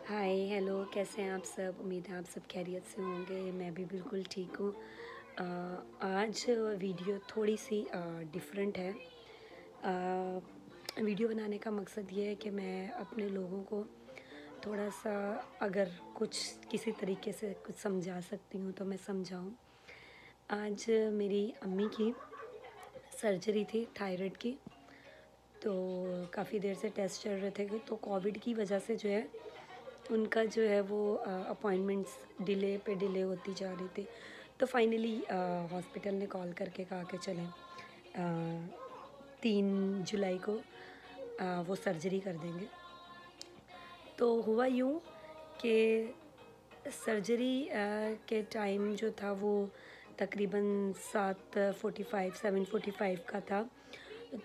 Hi hello, कैसे हैं आप सब। उम्मीद है आप सब खैरियत से होंगे। मैं भी बिल्कुल ठीक हूँ। आज वीडियो थोड़ी सी डिफरेंट है। वीडियो बनाने का मकसद ये है कि मैं अपने लोगों को थोड़ा सा, अगर कुछ किसी तरीके से कुछ समझा सकती हूँ तो मैं समझाऊँ। आज मेरी अम्मी की सर्जरी थी थायराइड की। तो काफ़ी देर से टेस्ट चल रहे थे तो कोविड की वजह से जो है उनका जो है वो अपॉइंटमेंट्स डिले पे डिले होती जा रही थी। तो फाइनली हॉस्पिटल ने कॉल करके कहा कि चलें 3 जुलाई को वो सर्जरी कर देंगे। तो हुआ यूँ कि सर्जरी के टाइम जो था वो तकरीबन 7:45 का था।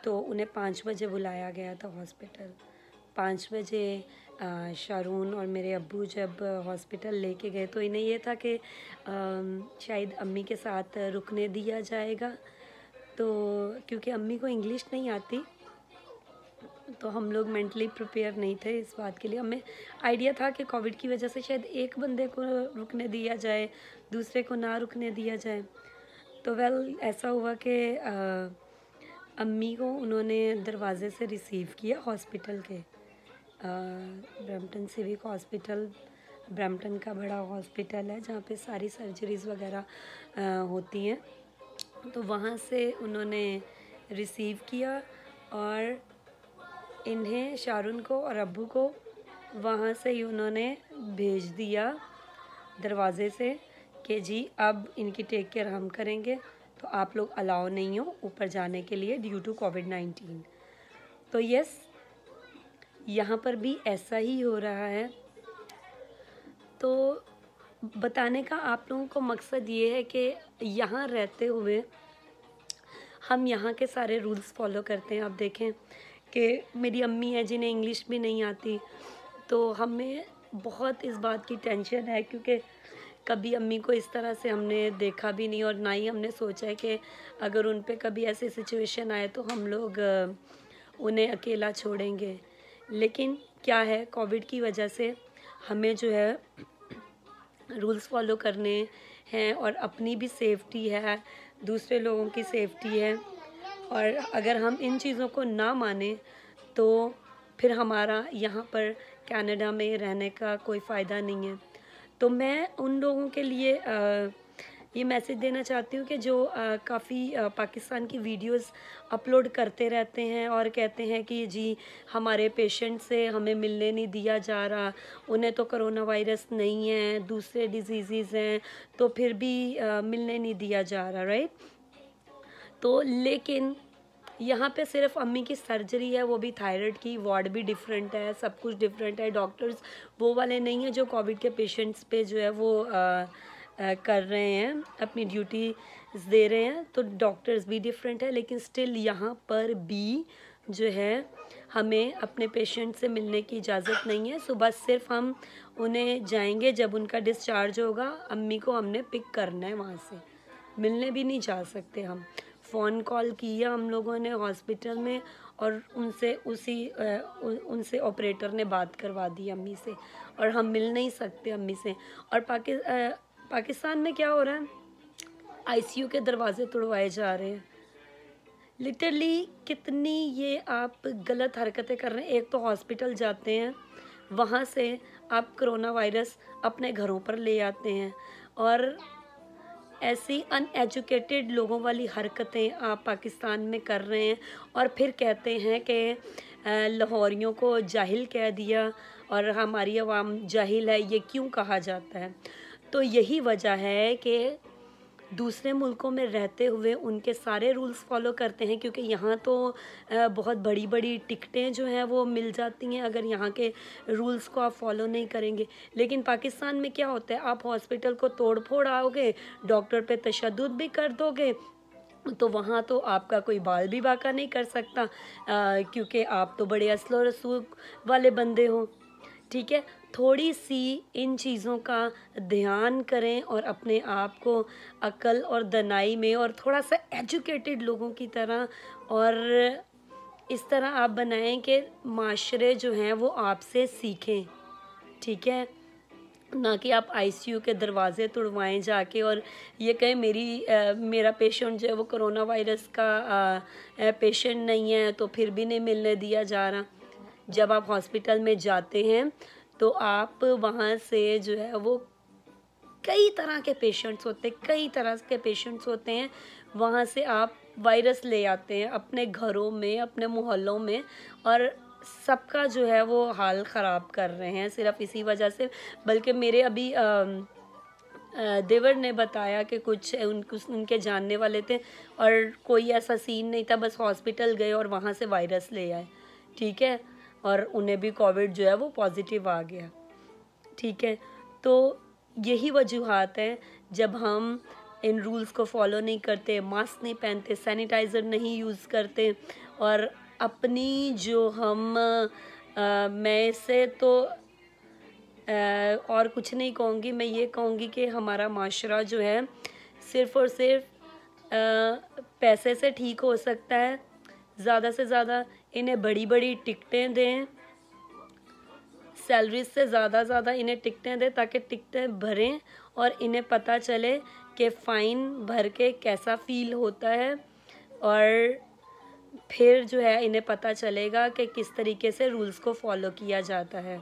तो उन्हें 5 बजे बुलाया गया था हॉस्पिटल। 5 बजे शारून और मेरे अब्बू जब हॉस्पिटल लेके गए तो इन्हें ये था कि शायद अम्मी के साथ रुकने दिया जाएगा। तो क्योंकि अम्मी को इंग्लिश नहीं आती तो हम लोग मेंटली प्रिपेयर नहीं थे इस बात के लिए। हमें आइडिया था कि कोविड की वजह से शायद एक बंदे को रुकने दिया जाए, दूसरे को ना रुकने दिया जाए। तो ऐसा हुआ कि अम्मी को उन्होंने दरवाज़े से रिसीव किया हॉस्पिटल के। ब्रैम्पटन सिविक हॉस्पिटल ब्रैम्पटन का बड़ा हॉस्पिटल है जहाँ पे सारी सर्जरीज़ वगैरह होती हैं। तो वहाँ से उन्होंने रिसीव किया और इन्हें, शारून को और अब्बू को वहाँ से ही उन्होंने भेज दिया दरवाज़े से कि जी अब इनकी टेक केयर हम करेंगे, तो आप लोग अलाउ नहीं हो ऊपर जाने के लिए ड्यू टू कोविड-19। तो यस, यहाँ पर भी ऐसा ही हो रहा है। तो बताने का आप लोगों को मकसद ये है कि यहाँ रहते हुए हम यहाँ के सारे रूल्स फॉलो करते हैं। आप देखें कि मेरी अम्मी है जिन्हें इंग्लिश भी नहीं आती, तो हमें बहुत इस बात की टेंशन है क्योंकि कभी अम्मी को इस तरह से हमने देखा भी नहीं और ना ही हमने सोचा है कि अगर उन पे कभी ऐसी सिचुएशन आए तो हम लोग उन्हें अकेला छोड़ेंगे। लेकिन क्या है, कोविड की वजह से हमें जो है रूल्स फॉलो करने हैं और अपनी भी सेफ्टी है, दूसरे लोगों की सेफ्टी है। और अगर हम इन चीज़ों को ना माने तो फिर हमारा यहाँ पर कनाडा में रहने का कोई फ़ायदा नहीं है। तो मैं उन लोगों के लिए ये मैसेज देना चाहती हूँ कि जो काफ़ी पाकिस्तान की वीडियोस अपलोड करते रहते हैं और कहते हैं कि जी हमारे पेशेंट से हमें मिलने नहीं दिया जा रहा, उन्हें तो कोरोना वायरस नहीं है, दूसरे डिजीज़ हैं, तो फिर भी मिलने नहीं दिया जा रहा, राइट। तो लेकिन यहाँ पे सिर्फ अम्मी की सर्जरी है, वो भी थायराइड की। वार्ड भी डिफरेंट है, सब कुछ डिफरेंट है। डॉक्टर्स वो वाले नहीं हैं जो कोविड के पेशेंट्स पे जो है वो कर रहे हैं, अपनी ड्यूटी दे रहे हैं। तो डॉक्टर्स भी डिफरेंट है, लेकिन स्टिल यहाँ पर भी जो है हमें अपने पेशेंट से मिलने की इजाज़त नहीं है। सुबह सिर्फ हम उन्हें जाएंगे जब उनका डिस्चार्ज होगा, अम्मी को हमने पिक करना है वहाँ से, मिलने भी नहीं जा सकते हम। फ़ोन कॉल किया हम लोगों ने हॉस्पिटल में और उनसे ऑपरेटर ने बात करवा दी अम्मी से, और हम मिल नहीं सकते अम्मी से। और पाकिस्तान में क्या हो रहा है, आईसीयू के दरवाजे तोड़वाए जा रहे हैं। लिटरली कितनी ये आप गलत हरकतें कर रहे हैं। एक तो हॉस्पिटल जाते हैं, वहाँ से आप कोरोना वायरस अपने घरों पर ले आते हैं, और ऐसी अनएजुकेटेड लोगों वाली हरकतें आप पाकिस्तान में कर रहे हैं। और फिर कहते हैं कि लाहौरियों को जाहिल कह दिया और हमारी आवाम जाहिल है, ये क्यों कहा जाता है? तो यही वजह है कि दूसरे मुल्कों में रहते हुए उनके सारे रूल्स फॉलो करते हैं, क्योंकि यहाँ तो बहुत बड़ी बड़ी टिकटें जो हैं वो मिल जाती हैं अगर यहाँ के रूल्स को आप फॉलो नहीं करेंगे। लेकिन पाकिस्तान में क्या होता है, आप हॉस्पिटल को तोड़ फोड़ आओगे, डॉक्टर पे तशद्दुद भी कर दोगे, तो वहाँ तो आपका कोई बाल भी बाका नहीं कर सकता, क्योंकि आप तो बड़े असलो रसूख वाले बंदे हो। ठीक है, थोड़ी सी इन चीज़ों का ध्यान करें और अपने आप को अक्ल और दनाई में और थोड़ा सा एजुकेटेड लोगों की तरह और इस तरह आप बनाएं कि माशरे जो हैं वो आपसे सीखें। ठीक है, ना कि आप आईसीयू के दरवाज़े तुड़वाएं जाके और ये कहें मेरा पेशेंट जो है वो कोरोना वायरस का पेशेंट नहीं है, तो फिर भी नहीं मिलने दिया जा रहा। जब आप हॉस्पिटल में जाते हैं तो आप वहाँ से जो है वो कई तरह के पेशेंट्स होते हैं, कई तरह के पेशेंट्स होते हैं, वहाँ से आप वायरस ले आते हैं अपने घरों में, अपने मोहल्लों में, और सबका जो है वो हाल ख़राब कर रहे हैं सिर्फ इसी वजह से। बल्कि मेरे अभी देवर ने बताया कि कुछ उनके जानने वाले थे और कोई ऐसा सीन नहीं था, बस हॉस्पिटल गए और वहाँ से वायरस ले आए, ठीक है, और उन्हें भी कोविड जो है वो पॉजिटिव आ गया, ठीक है। तो यही वजूहात हैं जब हम इन रूल्स को फॉलो नहीं करते, मास्क नहीं पहनते, सैनिटाइज़र नहीं यूज़ करते, और अपनी जो हम मैं इससे तो और कुछ नहीं कहूँगी, मैं ये कहूँगी कि हमारा माशरा जो है सिर्फ़ और सिर्फ पैसे से ठीक हो सकता है। ज़्यादा से ज़्यादा इन्हें बड़ी बड़ी टिकटें दें, सैलरी से ज़्यादा इन्हें टिकटें दें ताकि टिकटें भरें और इन्हें पता चले कि फ़ाइन भर के कैसा फ़ील होता है, और फिर जो है इन्हें पता चलेगा कि किस तरीके से रूल्स को फॉलो किया जाता है।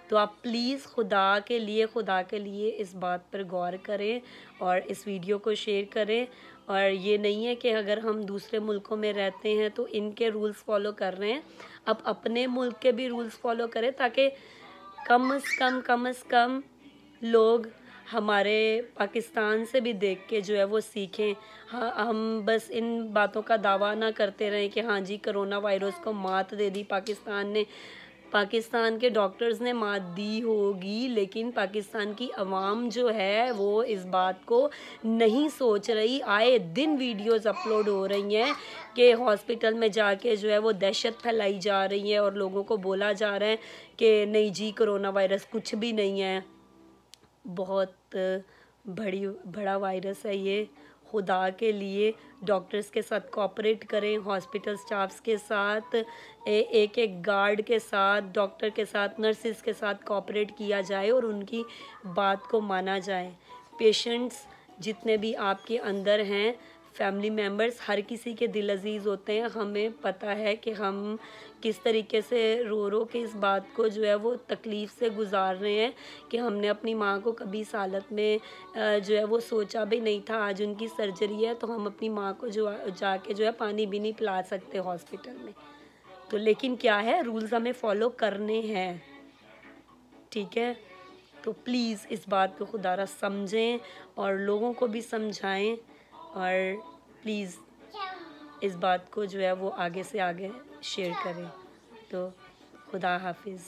तो आप प्लीज़ खुदा के लिए इस बात पर गौर करें और इस वीडियो को शेयर करें। और ये नहीं है कि अगर हम दूसरे मुल्कों में रहते हैं तो इनके रूल्स फॉलो कर रहे हैं, अब अपने मुल्क के भी रूल्स फॉलो करें ताकि कम से कम लोग हमारे पाकिस्तान से भी देख के जो है वो सीखें। हाँ, हम बस इन बातों का दावा ना करते रहें कि हाँ जी कोरोना वायरस को मात दे दी पाकिस्तान ने। पाकिस्तान के डॉक्टर्स ने मात दी होगी, लेकिन पाकिस्तान की आवाम जो है वो इस बात को नहीं सोच रही। आए दिन वीडियोस अपलोड हो रही हैं कि हॉस्पिटल में जाके जो है वो दहशत फैलाई जा रही है और लोगों को बोला जा रहा है कि नहीं जी कोरोना वायरस कुछ भी नहीं है, बहुत बड़ा वायरस है ये। खुदा के लिए डॉक्टर्स के साथ कोऑपरेट करें, हॉस्पिटल स्टाफ्स के साथ, एक एक गार्ड के साथ, डॉक्टर के साथ, नर्सिस के साथ कोऑपरेट किया जाए और उनकी बात को माना जाए। पेशेंट्स जितने भी आपके अंदर हैं, फैमिली मेम्बर्स, हर किसी के दिल अजीज़ होते हैं। हमें पता है कि हम किस तरीके से रो के इस बात को जो है वो तकलीफ़ से गुज़ार रहे हैं कि हमने अपनी माँ को कभी इस हालत में जो है वो सोचा भी नहीं था। आज उनकी सर्जरी है तो हम अपनी माँ को जो जाके जो है पानी भी नहीं पिला सकते हॉस्पिटल में। तो लेकिन क्या है, रूल्स हमें फॉलो करने हैं, ठीक है। तो प्लीज़ इस बात को खुदारा समझें और लोगों को भी समझाएं, और प्लीज़ इस बात को जो है वो आगे से आगे शेयर करें। तो खुदा हाफिज़।